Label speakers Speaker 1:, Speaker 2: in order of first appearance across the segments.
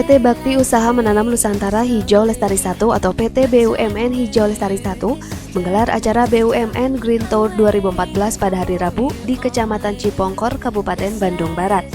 Speaker 1: PT Bakti Usaha Menanam Nusantara Hijau Lestari 1 atau PT BUMN Hijau Lestari 1 menggelar acara BUMN Green Tour 2014 pada hari Rabu di Kecamatan Cipongkor, Kabupaten Bandung Barat.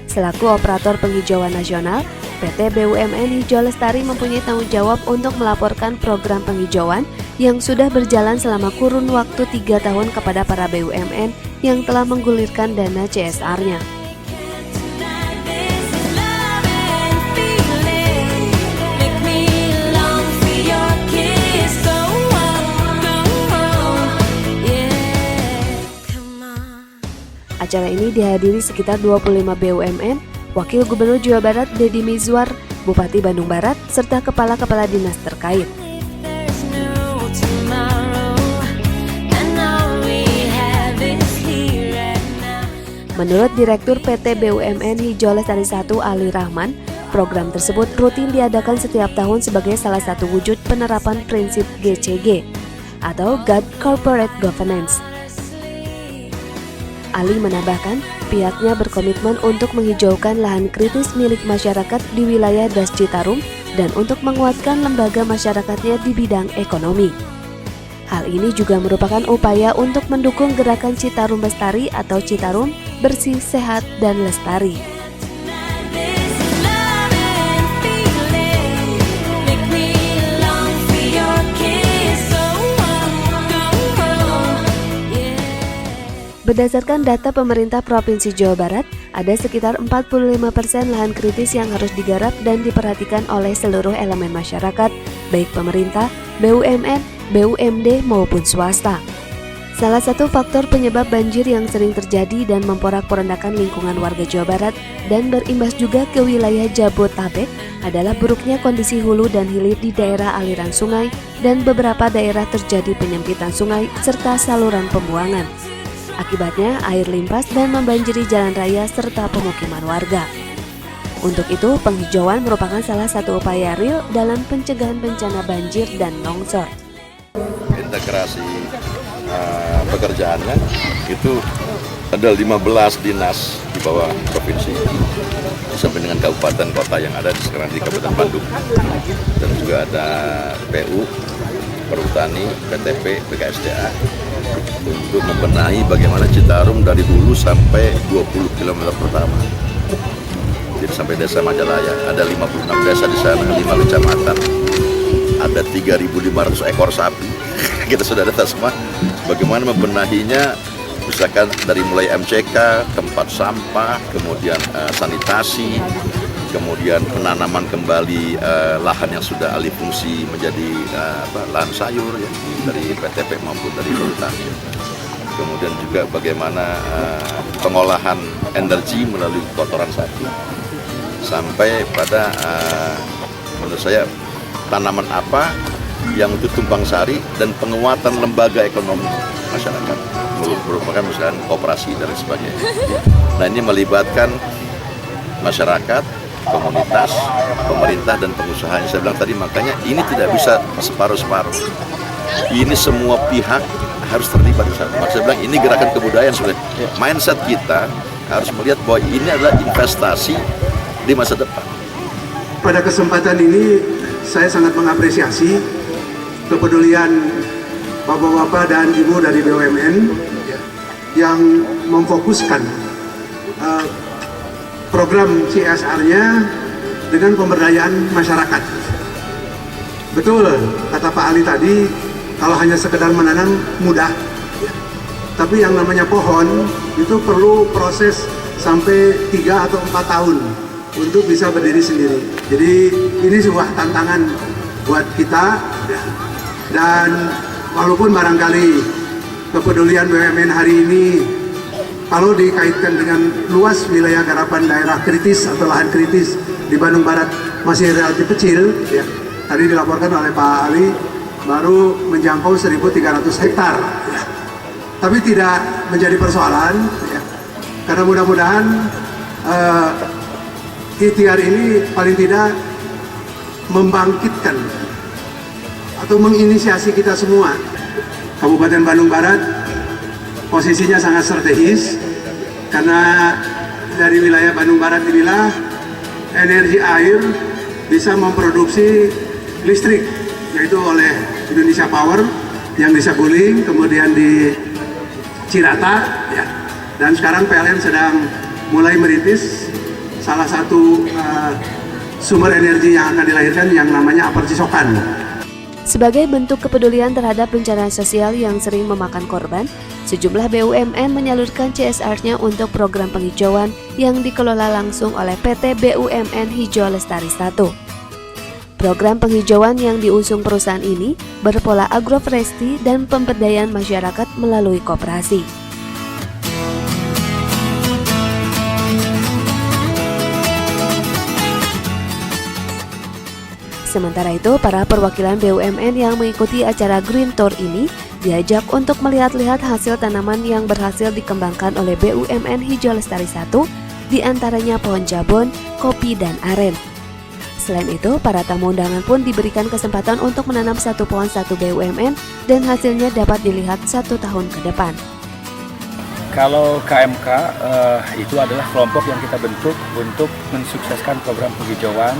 Speaker 1: Selaku operator penghijauan nasional, PT BUMN Hijau Lestari mempunyai tanggung jawab untuk melaporkan program penghijauan yang sudah berjalan selama kurun waktu 3 tahun kepada para BUMN yang telah menggulirkan dana CSR-nya. Acara ini dihadiri sekitar 25 BUMN, Wakil Gubernur Jawa Barat Deddy Mizwar, Bupati Bandung Barat, serta kepala-kepala dinas terkait. Menurut Direktur PT BUMN Hijau Lestari 1 Ali Rahman, program tersebut rutin diadakan setiap tahun sebagai salah satu wujud penerapan prinsip GCG atau Good Corporate Governance. Ali menambahkan, pihaknya berkomitmen untuk menghijaukan lahan kritis milik masyarakat di wilayah Das Citarum dan untuk menguatkan lembaga masyarakatnya di bidang ekonomi. Hal ini juga merupakan upaya untuk mendukung gerakan Citarum Lestari atau Citarum Bersih, Sehat, dan Lestari. Berdasarkan data pemerintah Provinsi Jawa Barat, ada sekitar 45% lahan kritis yang harus digarap dan diperhatikan oleh seluruh elemen masyarakat, baik pemerintah, BUMN, BUMD maupun swasta. Salah satu faktor penyebab banjir yang sering terjadi dan memporak-porandakan lingkungan warga Jawa Barat dan berimbas juga ke wilayah Jabodetabek adalah buruknya kondisi hulu dan hilir di daerah aliran sungai dan beberapa daerah terjadi penyempitan sungai serta saluran pembuangan. Akibatnya, air limpas dan membanjiri jalan raya serta pemukiman warga. Untuk itu, penghijauan merupakan salah satu upaya real dalam pencegahan bencana banjir dan longsor.
Speaker 2: Integrasi pekerjaannya itu ada 15 dinas di bawah provinsi, sampai dengan kabupaten kota yang ada sekarang di Kabupaten Bandung, dan juga ada PU, Perhutani, PTP, BKSDA, untuk membenahi bagaimana Citarum dari hulu sampai 20 km pertama. Jadi sampai desa Majalaya, ada 56 desa di sana, 5 kecamatan, ada 3.500 ekor sapi. Kita sudah data semua. Bagaimana membenahinya, misalkan dari mulai MCK, tempat sampah, kemudian sanitasi, kemudian penanaman kembali lahan yang sudah alih fungsi menjadi lahan sayur ya, dari PTP maupun dari Perhutani. Kemudian juga bagaimana pengolahan energi melalui kotoran sapi, sampai pada menurut saya tanaman apa yang untuk tumpang sari dan penguatan lembaga ekonomi masyarakat, merupakan misalkan koperasi dan sebagainya. Nah, ini melibatkan masyarakat, komunitas, pemerintah, dan pengusaha. Saya bilang tadi, makanya ini tidak bisa separuh-separuh. Ini semua pihak harus terlibat di sana. Saya bilang ini gerakan kebudayaan sebenarnya. Mindset kita harus melihat bahwa ini adalah investasi di masa depan.
Speaker 3: Pada kesempatan ini saya sangat mengapresiasi kepedulian Bapak-bapak dan Ibu dari BUMN yang memfokuskan program CSR-nya dengan pemberdayaan masyarakat. Betul, kata Pak Ali tadi, kalau hanya sekedar menanam mudah, tapi yang namanya pohon itu perlu proses sampai 3 atau 4 tahun untuk bisa berdiri sendiri. Jadi ini sebuah tantangan buat kita, dan walaupun barangkali kepedulian BUMN hari ini kalau dikaitkan dengan luas wilayah garapan daerah kritis atau lahan kritis di Bandung Barat masih relatif kecil, ya. Tadi dilaporkan oleh Pak Ali baru menjangkau 1.300 hektar, ya. Tapi tidak menjadi persoalan, ya. Karena mudah-mudahan ikhtiar ini paling tidak membangkitkan atau menginisiasi kita semua. Kabupaten Bandung Barat posisinya sangat strategis karena dari wilayah Bandung Barat inilah energi air bisa memproduksi listrik, yaitu oleh Indonesia Power yang di Saguling, kemudian di Cirata, ya. Dan sekarang PLN sedang mulai merintis salah satu sumber energi yang akan dilahirkan yang namanya Apercisokan.
Speaker 1: Sebagai bentuk kepedulian terhadap bencana sosial yang sering memakan korban, sejumlah BUMN menyalurkan CSR-nya untuk program penghijauan yang dikelola langsung oleh PT BUMN Hijau Lestari 1. Program penghijauan yang diusung perusahaan ini berpola agroforestry dan pemberdayaan masyarakat melalui koperasi. Sementara itu, para perwakilan BUMN yang mengikuti acara Green Tour ini diajak untuk melihat-lihat hasil tanaman yang berhasil dikembangkan oleh BUMN Hijau Lestari 1, diantaranya pohon jabon, kopi, dan aren. Selain itu, para tamu undangan pun diberikan kesempatan untuk menanam satu pohon satu BUMN dan hasilnya dapat dilihat 1 tahun ke depan.
Speaker 4: Kalau KMK itu adalah kelompok yang kita bentuk untuk mensukseskan program penghijauan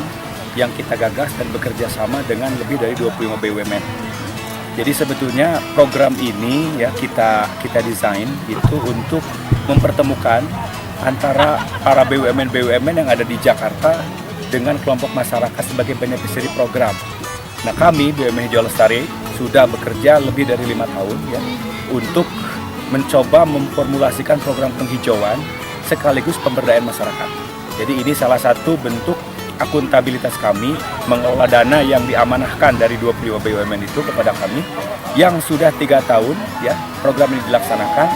Speaker 4: yang kita gagas dan bekerja sama dengan lebih dari 25 BUMN. Jadi sebetulnya program ini ya kita desain itu untuk mempertemukan antara para BUMN yang ada di Jakarta dengan kelompok masyarakat sebagai beneficiary program. Nah, kami BUMN Hijau Lestari sudah bekerja lebih dari 5 tahun ya untuk mencoba memformulasikan program penghijauan sekaligus pemberdayaan masyarakat. Jadi ini salah satu bentuk akuntabilitas kami mengelola dana yang diamanahkan dari 25 BUMN itu kepada kami yang sudah 3 tahun ya program ini dilaksanakan,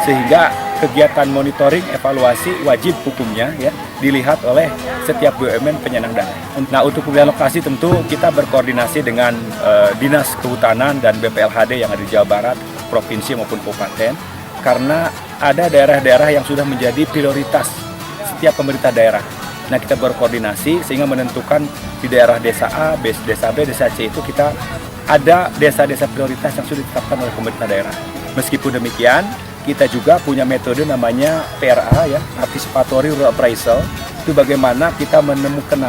Speaker 4: sehingga kegiatan monitoring evaluasi wajib hukumnya ya dilihat oleh setiap BUMN penyandang dana. Nah, untuk pemilihan lokasi tentu kita berkoordinasi dengan Dinas Kehutanan dan BPLHD yang ada di Jawa Barat, provinsi maupun kabupaten, karena ada daerah-daerah yang sudah menjadi prioritas setiap pemerintah daerah. Nah, kita berkoordinasi sehingga menentukan di daerah desa A, desa B, desa C itu kita ada desa-desa prioritas yang sudah ditetapkan oleh pemerintah daerah. Meskipun demikian, kita juga punya metode namanya PRA ya, Participatory Rural Appraisal. Itu bagaimana kita menemukan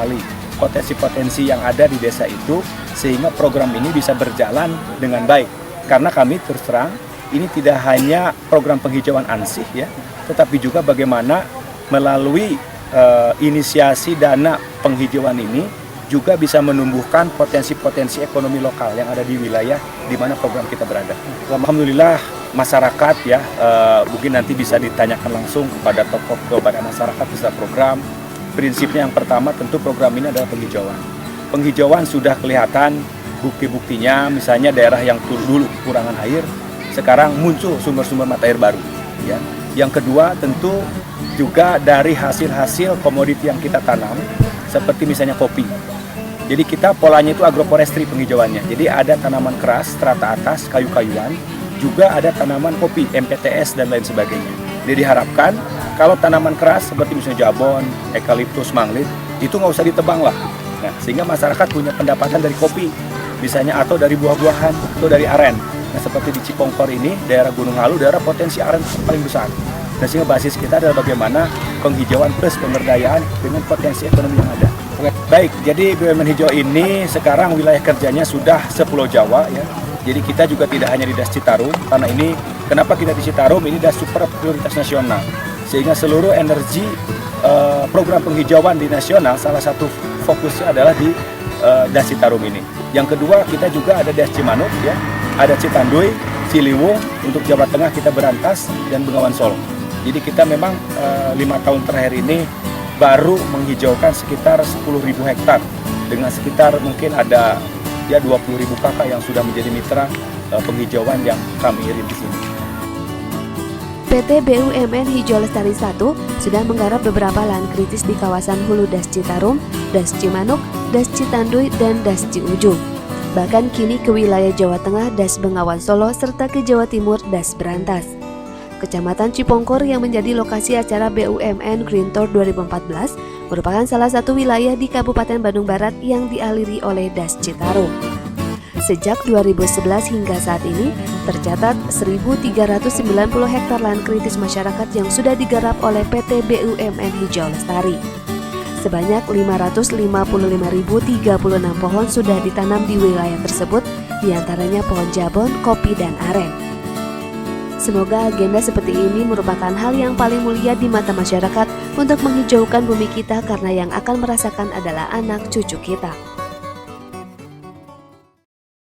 Speaker 4: potensi-potensi yang ada di desa itu sehingga program ini bisa berjalan dengan baik. Karena kami terus terang ini tidak hanya program penghijauan ansih ya, tetapi juga bagaimana melalui inisiasi dana penghijauan ini juga bisa menumbuhkan potensi-potensi ekonomi lokal yang ada di wilayah di mana program kita berada. Alhamdulillah masyarakat ya mungkin nanti bisa ditanyakan langsung kepada tokoh kepada masyarakat bisa program. Prinsipnya yang pertama tentu program ini adalah penghijauan. Penghijauan sudah kelihatan bukti-buktinya, misalnya daerah yang dulu kekurangan air sekarang muncul sumber-sumber mata air baru ya. Yang kedua tentu juga dari hasil-hasil komoditi yang kita tanam seperti misalnya kopi. Jadi kita polanya itu agroforestry penghijauannya. Jadi ada tanaman keras, strata atas, kayu-kayuan, juga ada tanaman kopi, MPTS dan lain sebagainya. Jadi diharapkan kalau tanaman keras seperti misalnya jabon, eukaliptus, manglit itu nggak usah ditebang lah. Nah, sehingga masyarakat punya pendapatan dari kopi misalnya atau dari buah-buahan atau dari aren. Nah, seperti di Cipongkor ini, daerah Gunung Halu, daerah potensi aren paling besar. Nah, sehingga basis kita adalah bagaimana penghijauan plus pemberdayaan dengan potensi ekonomi yang ada. Baik, jadi BUMN Hijau ini sekarang wilayah kerjanya sudah sepulau Jawa ya. Jadi kita juga tidak hanya di Das Citarum, karena ini kenapa kita di Citarum, ini das super prioritas nasional. Sehingga seluruh energi program penghijauan di nasional salah satu fokusnya adalah di Das Citarum ini. Yang kedua kita juga ada Das Cimanuk ya, ada Citanduy, Ciliwung, untuk Jawa Tengah kita Berantas dan Bengawan Solo. Jadi kita memang 5 tahun terakhir ini baru menghijaukan sekitar 10.000 hektar dengan sekitar mungkin ada ya 20.000 kakak yang sudah menjadi mitra penghijauan yang kami rintis ini.
Speaker 1: PT BUMN Hijau Lestari 1 sudah menggarap beberapa lahan kritis di kawasan Hulu Das Citarum, Das Cimanuk, Das Citanduy, dan Das Ciujung. Bahkan kini ke wilayah Jawa Tengah, Das Bengawan Solo, serta ke Jawa Timur, Das Berantas. Kecamatan Cipongkor yang menjadi lokasi acara BUMN Green Tour 2014 merupakan salah satu wilayah di Kabupaten Bandung Barat yang dialiri oleh Das Citarum. Sejak 2011 hingga saat ini, tercatat 1.390 hektar lahan kritis masyarakat yang sudah digarap oleh PT BUMN Hijau Lestari. Sebanyak 555.036 pohon sudah ditanam di wilayah tersebut, diantaranya pohon jabon, kopi, dan aren. Semoga agenda seperti ini merupakan hal yang paling mulia di mata masyarakat untuk menghijaukan bumi kita, karena yang akan merasakan adalah anak cucu kita.